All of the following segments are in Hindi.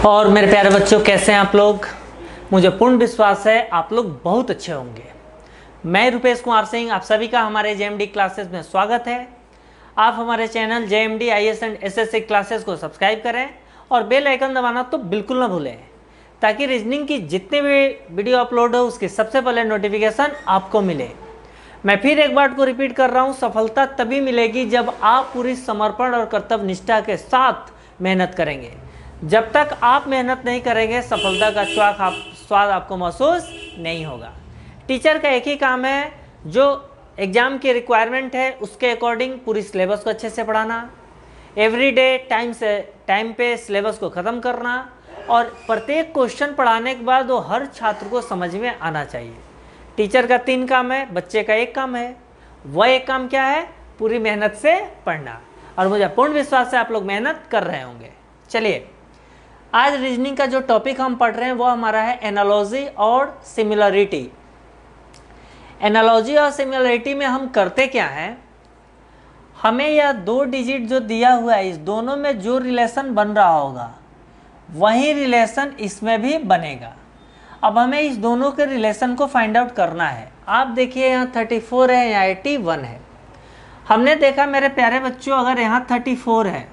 और मेरे प्यारे बच्चों, कैसे हैं आप लोग। मुझे पूर्ण विश्वास है आप लोग बहुत अच्छे होंगे। मैं रुपेश कुमार सिंह, आप सभी का हमारे जेएमडी क्लासेस में स्वागत है। आप हमारे channel JMD IAS and SSC classes को सब्सक्राइब करें और बेल आइकन दबाना तो बिल्कुल ना भूलें, ताकि रीजनिंग की जितने भी वीडियो अपलोड हो उसकी सबसे पहले नोटिफिकेशन आपको मिले। मैं फिर एक बार को रिपीट कर रहा हूँ, सफलता तभी मिलेगी जब आप पूरी समर्पण और कर्तव्य निष्ठा के साथ मेहनत करेंगे। जब तक आप मेहनत नहीं करेंगे, सफलता का स्वाद आपको महसूस नहीं होगा। टीचर का एक ही काम है, जो एग्ज़ाम की रिक्वायरमेंट है उसके अकॉर्डिंग पूरी सिलेबस को अच्छे से पढ़ाना, एवरीडे टाइम पे सिलेबस को ख़त्म करना, और प्रत्येक क्वेश्चन पढ़ाने के बाद वो हर छात्र को समझ में आना चाहिए। टीचर का 3 काम है, बच्चे का 1 काम है। वह एक काम क्या है? पूरी मेहनत से पढ़ना। और मुझे पूर्ण विश्वास है आप लोग मेहनत कर रहे होंगे। चलिए, आज रीजनिंग का जो टॉपिक हम पढ़ रहे हैं वो हमारा है एनालॉजी और सिमिलरिटी। एनालॉजी और सिमिलरिटी में हम करते क्या हैं, हमें यह 2 डिजिट जो दिया हुआ है, इस दोनों में जो रिलेशन बन रहा होगा वही रिलेशन इसमें भी बनेगा। अब हमें इस दोनों के रिलेशन को फाइंड आउट करना है। आप देखिए, यहाँ 34 है, यहाँ 81 है। हमने देखा मेरे प्यारे बच्चों, अगर यहाँ 34 है,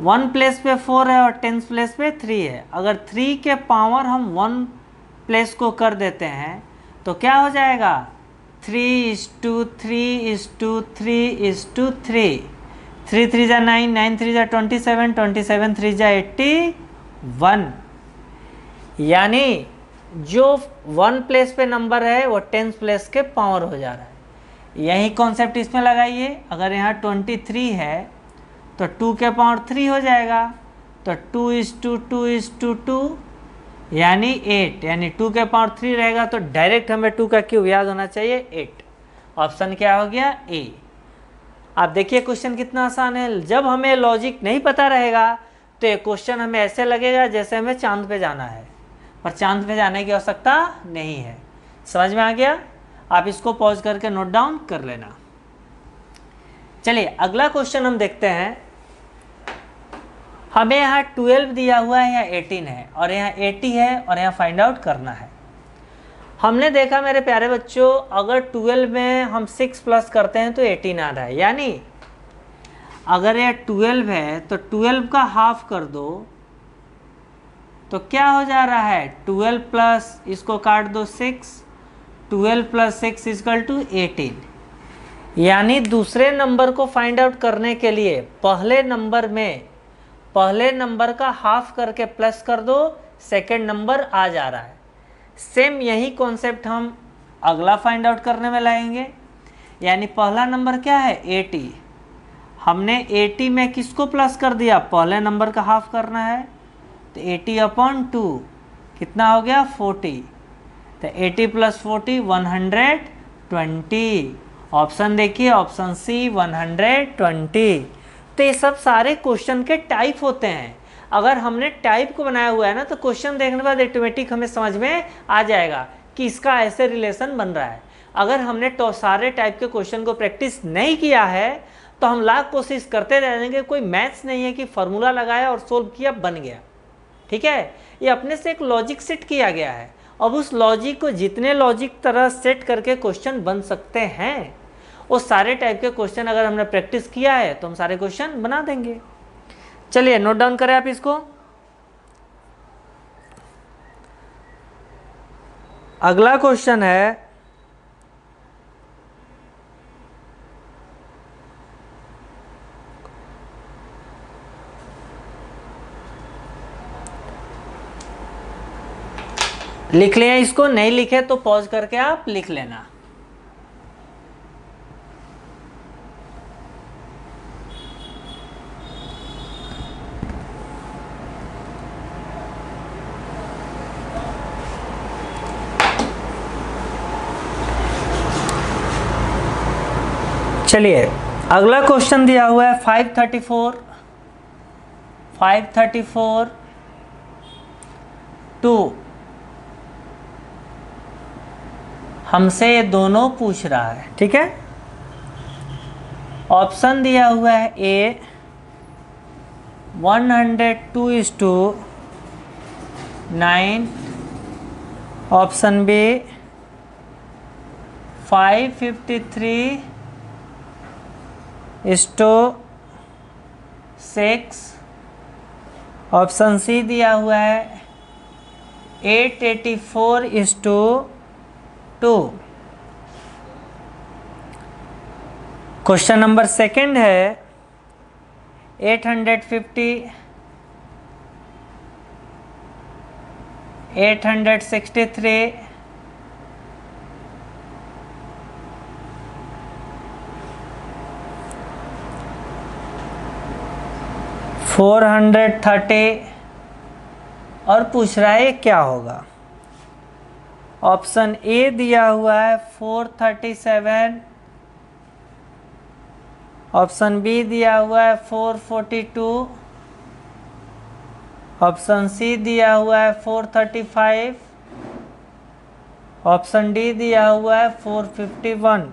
1 प्लेस पे 4 है और 10 प्लेस पे 3 है। अगर 3 के पावर हम 1 प्लेस को कर देते हैं तो क्या हो जाएगा? 3:3:3:3:3 3 3 जा 9, 9 3 जा 27, 27 3 जा 81। यानी जो 1 प्लेस पे नंबर है वो 10 प्लेस के पावर हो जा रहा है। यही कॉन्सेप्ट इसमें लगाइए। अगर यहाँ 23 है तो 2 के पावर 3 हो जाएगा, तो 2:2:2 यानी 8, यानी 2 के पावर 3 रहेगा तो डायरेक्ट हमें 2 का क्यूब याद होना चाहिए 8। ऑप्शन क्या हो गया? ए। आप देखिए क्वेश्चन कितना आसान है। जब हमें लॉजिक नहीं पता रहेगा तो ये क्वेश्चन हमें ऐसे लगेगा जैसे हमें चांद पे जाना है, पर चांद पे जाने की आवश्यकता नहीं है। समझ में आ गया? आप इसको पॉज करके नोट डाउन कर लेना। चलिए, अगला क्वेश्चन हम देखते हैं। हमें यहाँ 12 दिया हुआ है, यहाँ 18 है और यहाँ 80 है और यहाँ फाइंड आउट करना है। हमने देखा मेरे प्यारे बच्चों, अगर 12 में हम 6 प्लस करते हैं तो 18 आ रहा है। यानी अगर यह 12 है तो 12 का हाफ कर दो तो क्या हो जा रहा है? 12 प्लस इसको काट दो 6, 12 प्लस 6 इक्वल टू 18। यानी दूसरे नंबर को फाइंड आउट करने के लिए पहले नंबर का हाफ करके प्लस कर दो, सेकंड नंबर आ जा रहा है। सेम यही कॉन्सेप्ट हम अगला फाइंड आउट करने में लाएंगे। यानी पहला नंबर क्या है? 80। हमने 80 में किसको प्लस कर दिया? पहले नंबर का हाफ करना है, तो 80/2 कितना हो गया? 40। तो 80 + 40 120। ऑप्शन देखिए, ऑप्शन सी 120। तो ये सब सारे क्वेश्चन के टाइप होते हैं। अगर हमने टाइप को बनाया हुआ है ना, तो क्वेश्चन देखने के बाद ऑटोमेटिक हमें समझ में आ जाएगा कि इसका ऐसे रिलेशन बन रहा है। अगर हमने तो सारे टाइप के क्वेश्चन को प्रैक्टिस नहीं किया है तो हम लाख कोशिश करते रहेंगे। कोई मैथ्स नहीं है कि फार्मूला लगाया और सोल्व किया बन गया। ठीक है, ये अपने से एक लॉजिक सेट किया गया है। अब उस लॉजिक को जितने लॉजिक तरह सेट करके क्वेश्चन बन सकते हैं, वो सारे टाइप के क्वेश्चन अगर हमने प्रैक्टिस किया है तो हम सारे क्वेश्चन बना देंगे। चलिए, नोट डाउन करें आप इसको। अगला क्वेश्चन है, लिख लें इसको, नहीं लिखे तो पॉज करके आप लिख लेना। चलिए, अगला क्वेश्चन दिया हुआ है 534 2। हमसे ये दोनों पूछ रहा है। ठीक है, ऑप्शन दिया हुआ है ए 102:5 9, ऑप्शन बी 553:6, ऑप्शन सी दिया हुआ है 884:2। क्वेश्चन नंबर सेकंड है 850, 863, 430 और पूछ रहा है क्या होगा। ऑप्शन ए दिया हुआ है 437, ऑप्शन बी दिया हुआ है 442, ऑप्शन सी दिया हुआ है 435, ऑप्शन डी दिया हुआ है 451।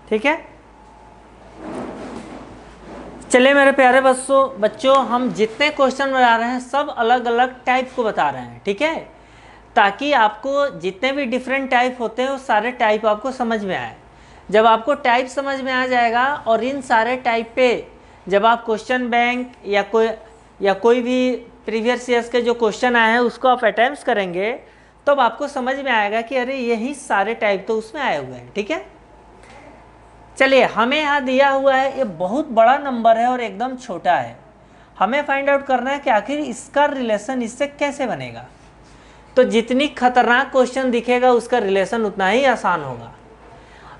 ठीक है, चलिए मेरे प्यारे बच्चों हम जितने क्वेश्चन बता रहे हैं सब अलग अलग टाइप को बता रहे हैं। ठीक है, ताकि आपको जितने भी डिफरेंट टाइप होते हैं वो सारे टाइप आपको समझ में आए। जब आपको टाइप समझ में आ जाएगा और इन सारे टाइप पे जब आप क्वेश्चन बैंक या कोई भी प्रीवियस ईयर्स के जो क्वेश्चन आए हैं उसको आप अटेम्प्ट करेंगे तो अब आपको समझ में आएगा कि अरे यही सारे टाइप तो उसमें आए हुए हैं। ठीक है, चलिए हमें यहाँ दिया हुआ है ये बहुत बड़ा नंबर है और एकदम छोटा है। हमें फाइंड आउट करना है कि आखिर इसका रिलेशन इससे कैसे बनेगा। तो जितनी खतरनाक क्वेश्चन दिखेगा उसका रिलेशन उतना ही आसान होगा।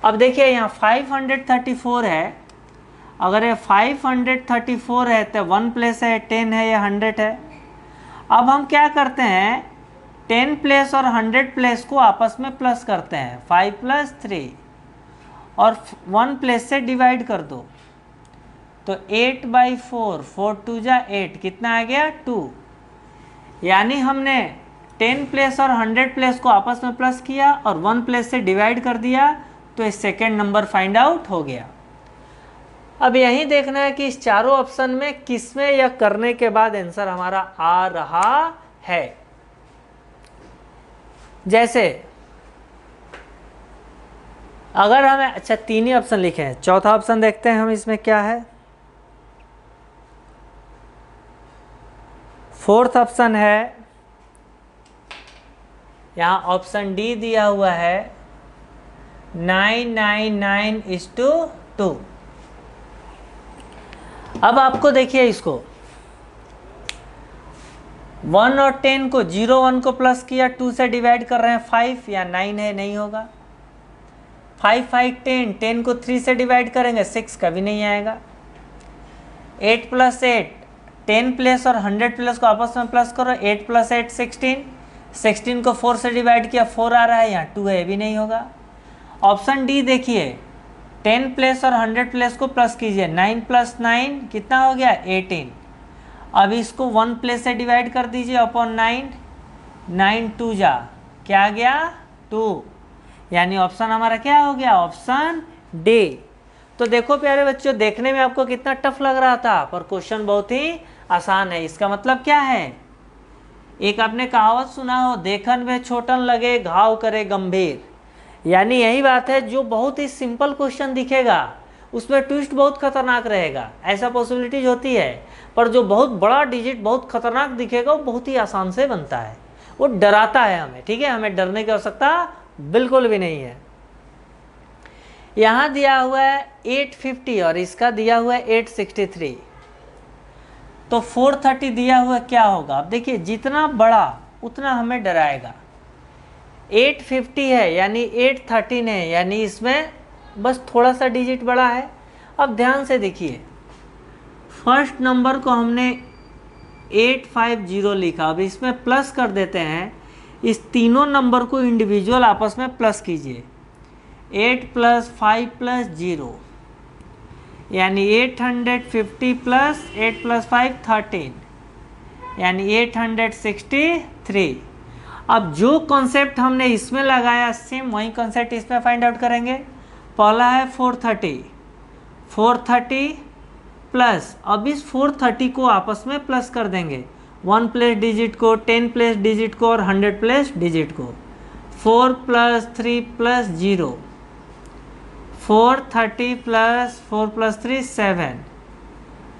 अब देखिए यहाँ 534 है, अगर ये 534 है तो 1 प्लेस है, 10 है या 100 है। अब हम क्या करते हैं 10 प्लेस और 100 प्लेस को आपस में प्लस करते हैं, 5 + 3 और 1 प्लेस से डिवाइड कर दो तो 8/4, 4 2 जा 8, कितना आ गया 2। यानी हमने 10 प्लेस और 100 प्लेस को आपस में प्लस किया और 1 प्लेस से डिवाइड कर दिया तो ये सेकेंड नंबर फाइंड आउट हो गया। अब यही देखना है कि इस चारों ऑप्शन में किसमें यह करने के बाद आंसर हमारा आ रहा है। जैसे अगर हमें अच्छा 3 ही ऑप्शन लिखे हैं, चौथा ऑप्शन देखते हैं हम इसमें क्या है। फोर्थ ऑप्शन है यहाँ ऑप्शन डी दिया हुआ है 999:2। अब आपको देखिए इसको 1 और 10 को 0 1 को प्लस किया, 2 से डिवाइड कर रहे हैं 5 या 9 है, नहीं होगा। 5 5 10, 10 को 3 से डिवाइड करेंगे 6, कभी नहीं आएगा। 8 + 8, 10 प्लेस और 100 प्लेस को आपस में प्लस करो, 8 + 8 16, 16 को 4 से डिवाइड किया 4 आ रहा है, यहाँ 2 है, भी नहीं होगा। ऑप्शन डी देखिए 10 प्लेस और 100 प्लेस को प्लस कीजिए, 9 + 9 कितना हो गया 18। अब इसको 1 प्लेस से डिवाइड कर दीजिए अपॉन 9, 9 2 जा क्या आ गया 2। यानी ऑप्शन हमारा क्या हो गया, ऑप्शन डी। तो देखो प्यारे बच्चों, देखने में आपको कितना टफ लग रहा था पर क्वेश्चन बहुत ही आसान है। इसका मतलब क्या है, एक आपने कहावत सुना हो, देखन में छोटन लगे घाव करे गंभीर। यानी यही बात है, जो बहुत ही सिंपल क्वेश्चन दिखेगा उसमें ट्विस्ट बहुत खतरनाक रहेगा, ऐसा पॉसिबिलिटीज होती है। पर जो बहुत बड़ा डिजिट बहुत खतरनाक दिखेगा वो बहुत ही आसान से बनता है, वो डराता है हमें। ठीक है, हमें डरने की आवश्यकता बिल्कुल भी नहीं है। यहाँ दिया हुआ है 850 और इसका दिया हुआ है 863, तो 430 दिया हुआ क्या होगा। अब देखिए जितना बड़ा उतना हमें डराएगा। 850 है यानी 813 है, यानी इसमें बस थोड़ा सा डिजिट बड़ा है। अब ध्यान से देखिए, फर्स्ट नंबर को हमने 850 लिखा, अब इसमें प्लस कर देते हैं। इस तीनों नंबर को इंडिविजुअल आपस में प्लस कीजिए, 8 + 5 + 0 यानी 850 + 8 + 5 13 यानी 863। अब जो कॉन्सेप्ट हमने इसमें लगाया सेम वही कॉन्सेप्ट इसमें फाइंड आउट करेंगे। पहला है 430 प्लस, अब इस 430 को आपस में प्लस कर देंगे, 1 प्लेस डिजिट को, 10 प्लेस डिजिट को और 100 प्लेस डिजिट को। 4 + 3 + 0, 430 + 4 + 3 7,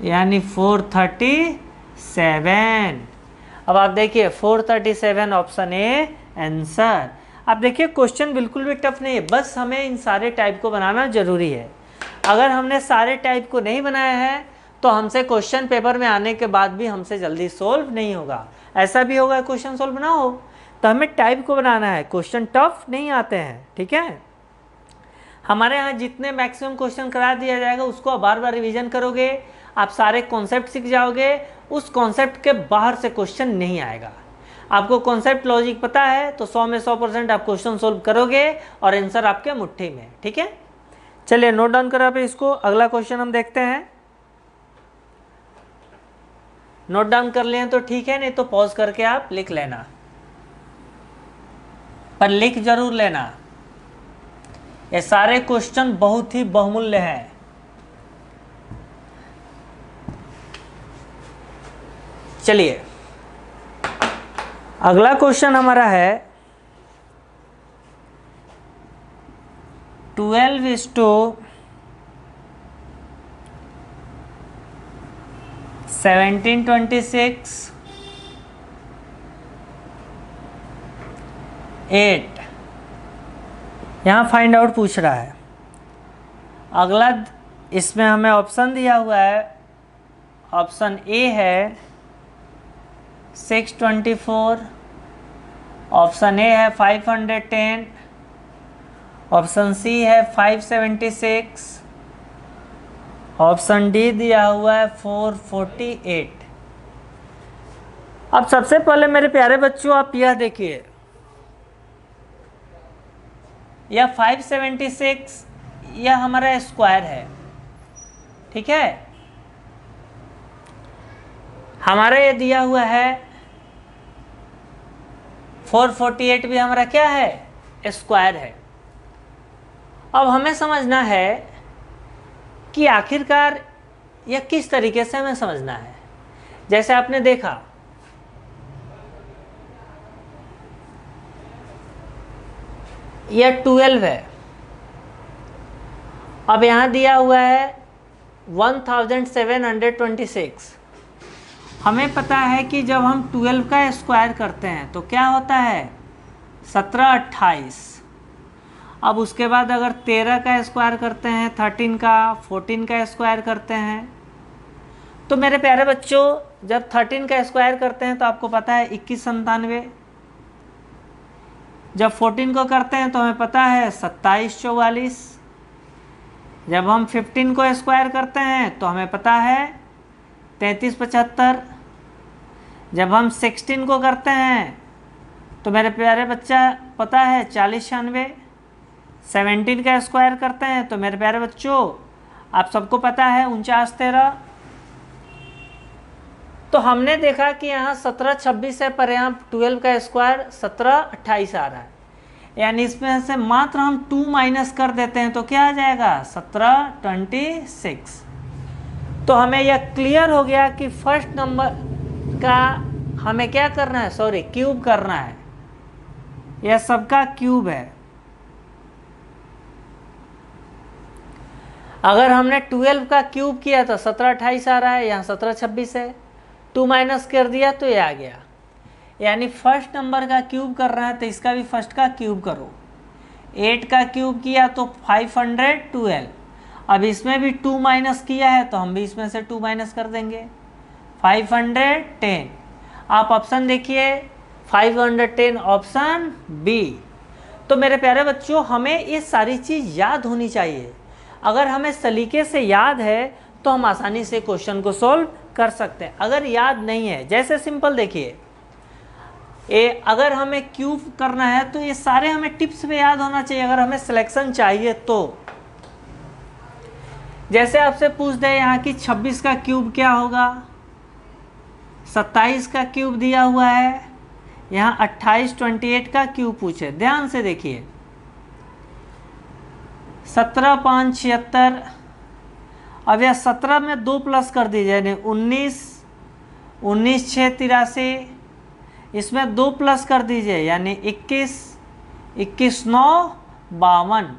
यानी 437। अब आप देखिए 437 ऑप्शन ए आंसर। अब देखिए क्वेश्चन बिल्कुल भी टफ नहीं है, बस हमें इन सारे टाइप को बनाना जरूरी है। अगर हमने सारे टाइप को नहीं बनाया है तो हमसे क्वेश्चन पेपर में आने के बाद भी हमसे जल्दी सोल्व नहीं होगा। ऐसा भी होगा क्वेश्चन सोल्व ना हो, तो हमें टाइप को बनाना है, क्वेश्चन टफ नहीं आते हैं, ठीक है। हमारे यहाँ जितने मैक्सिमम क्वेश्चन करा दिया जाएगा उसको आप बार बार रिवीजन करोगे, आप सारे कॉन्सेप्ट सीख जाओगे, उस कॉन्सेप्ट के बाहर से क्वेश्चन नहीं आएगा। आपको कॉन्सेप्ट लॉजिक पता है तो 100 में 100% आप क्वेश्चन सोल्व करोगे और आंसर आपके मुट्ठी में, ठीक है। चलिए नोट डाउन करो पे इसको। अगला क्वेश्चन हम देखते हैं। नोट डाउन कर लिए तो ठीक है, नहीं तो पॉज करके आप लिख लेना, पर लिख जरूर लेना। ये सारे क्वेश्चन बहुत ही बहुमूल्य हैं। चलिए अगला क्वेश्चन हमारा है 12:1726 8, यहाँ फाइंड आउट पूछ रहा है। अगला इसमें हमें ऑप्शन दिया हुआ है, ऑप्शन ए है 624, ऑप्शन ए है 510, ऑप्शन सी है 576, ऑप्शन डी दिया हुआ है 448। अब सबसे पहले मेरे प्यारे बच्चों आप यह देखिए, यह 576 यह हमारा स्क्वायर है, ठीक है। हमारा ये दिया हुआ है 448 भी हमारा क्या है, स्क्वायर है। अब हमें समझना है कि आखिरकार यह किस तरीके से हमें समझना है। जैसे आपने देखा यह 12 है, अब यहाँ दिया हुआ है 1726। हमें पता है कि जब हम 12 का स्क्वायर करते हैं तो क्या होता है 17 28। अब उसके बाद अगर 13 का स्क्वायर करते हैं, 13 का, 14 का स्क्वायर करते हैं, तो मेरे प्यारे बच्चों जब 13 का स्क्वायर करते हैं तो आपको पता है 2197। जब 14 को करते हैं तो हमें पता है 2744। जब हम 15 को स्क्वायर करते हैं तो हमें पता है 3375। जब हम 16 को करते हैं तो मेरे प्यारे बच्चा पता है 4096। 17 का स्क्वायर करते हैं तो मेरे प्यारे बच्चों आप सबको पता है 4913। तो हमने देखा कि यहाँ 1726 है, पर यहाँ 12 का स्क्वायर 1728 आ रहा है, यानी इसमें से मात्र हम 2 माइनस कर देते हैं तो क्या आ जाएगा 1726। तो हमें यह क्लियर हो गया कि फर्स्ट नंबर का हमें क्या करना है, सॉरी क्यूब करना है। यह सबका क्यूब है। अगर हमने 12 का क्यूब किया तो 1728 आ रहा है, यहाँ 1726 है, 2 माइनस कर दिया तो ये आ गया। यानी फर्स्ट नंबर का क्यूब कर रहा है तो इसका भी फर्स्ट का क्यूब करो। 8 का क्यूब किया तो 512। अब इसमें भी 2 माइनस किया है तो हम भी इसमें से 2 माइनस कर देंगे, 510। आप ऑप्शन देखिए 510 ऑप्शन बी। तो मेरे प्यारे बच्चों हमें ये सारी चीज़ याद होनी चाहिए। अगर हमें सलीके से याद है तो हम आसानी से क्वेश्चन को सोल्व कर सकते हैं। अगर याद नहीं है, जैसे सिंपल देखिए अगर हमें क्यूब करना है तो ये सारे हमें टिप्स पे याद होना चाहिए। अगर हमें सिलेक्शन चाहिए तो जैसे आपसे पूछ दे यहाँ की 26 का क्यूब क्या होगा, 27 का क्यूब दिया हुआ है, यहाँ 28 का क्यूब पूछे, ध्यान से देखिए 17 5 76। अब यह 17 में 2 प्लस कर दीजिए, यानी 19 19 6 83, इसमें 2 प्लस कर दीजिए यानी 21, 21 9 52।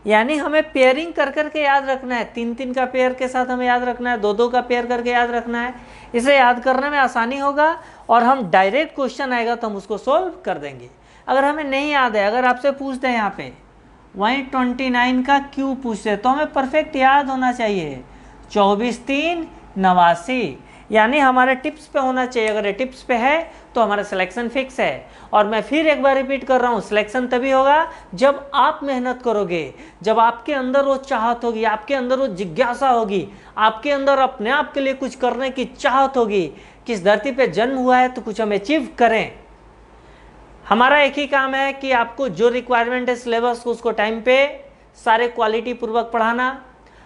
यानी हमें पेयरिंग कर करके याद रखना है, 3 3 का पेयर के साथ हमें याद रखना है, 2 2 का पेयर करके याद रखना है। इसे याद करने में आसानी होगा और हम डायरेक्ट क्वेश्चन आएगा तो हम उसको सोल्व कर देंगे। अगर हमें नहीं याद है, अगर आपसे पूछ दें यहाँ पे 129 का क्यों पूछते तो हमें परफेक्ट याद होना चाहिए, 24 3 89, यानी हमारे टिप्स पे होना चाहिए। अगर ये टिप्स पे है तो हमारा सिलेक्शन फिक्स है। और मैं फिर एक बार रिपीट कर रहा हूँ, सिलेक्शन तभी होगा जब आप मेहनत करोगे, जब आपके अंदर वो चाहत होगी, आपके अंदर वो जिज्ञासा होगी, आपके अंदर अपने आप के लिए कुछ करने की चाहत होगी कि इस धरती पे जन्म हुआ है तो कुछ हम अचीव करें। हमारा एक ही काम है कि आपको जो रिक्वायरमेंट है सिलेबस को, उसको टाइम पे सारे क्वालिटी पूर्वक पढ़ाना,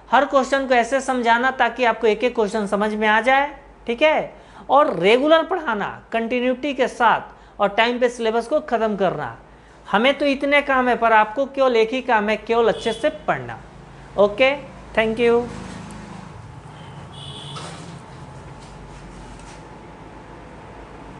हर क्वेश्चन को ऐसे समझाना ताकि आपको एक एक क्वेश्चन समझ में आ जाए, ठीक है, और रेगुलर पढ़ाना कंटिन्यूटी के साथ और टाइम पे सिलेबस को ख़त्म करना। हमें तो इतने काम है पर आपको केवल एक ही काम है, केवल अच्छे से पढ़ना। Okay, thank you.